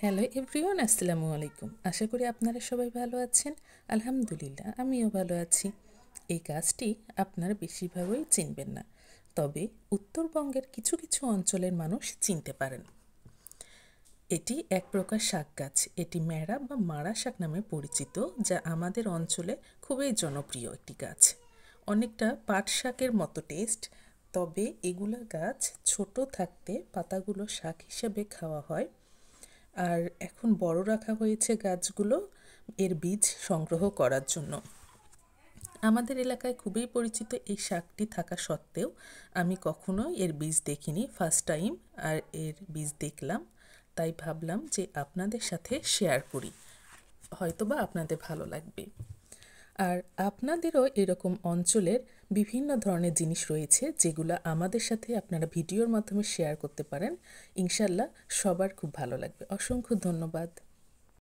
Hello everyone, আসসালামু আলাইকুম। আশা করি আপনারা সবাই ভালো আছেন। আলহামদুলিল্লাহ, আমিও ভালো আছি। এই গাছটি আপনারা বেশিরভাগই চিনবেন না, তবে উত্তরবঙ্গের কিছু কিছু অঞ্চলের মানুষ চিনতে পারেন। এটি এক প্রকার শাক গাছ। এটি ম্যাড়া বা মারা শাক নামে পরিচিত, যা আমাদের অঞ্চলে খুবই জনপ্রিয় একটি গাছ। অনেকটা পাট শাকের মতো টেস্ট, তবে এগুলা গাছ ছোট থাকতে পাতাগুলো শাক হিসেবে খাওয়া হয়। আর এখন বড় রাখা হয়েছে গাছগুলো এর বীজ সংগ্রহ করার জন্য। আমাদের এলাকায় খুবই পরিচিত এই শাকটি থাকা সত্ত্বেও আমি কখনো এর বীজ দেখিনি, ফার্স্ট টাইম আর এর বীজ দেখলাম। তাই ভাবলাম যে আপনাদের সাথে শেয়ার করি, হয়তোবা আপনাদের ভালো লাগবে। আর আপনাদেরও এরকম অঞ্চলের বিভিন্ন ধরনের জিনিস রয়েছে যেগুলো আমাদের সাথে আপনারা ভিডিওর মাধ্যমে শেয়ার করতে পারেন। ইনশাল্লাহ সবার খুব ভালো লাগবে। অসংখ্য ধন্যবাদ।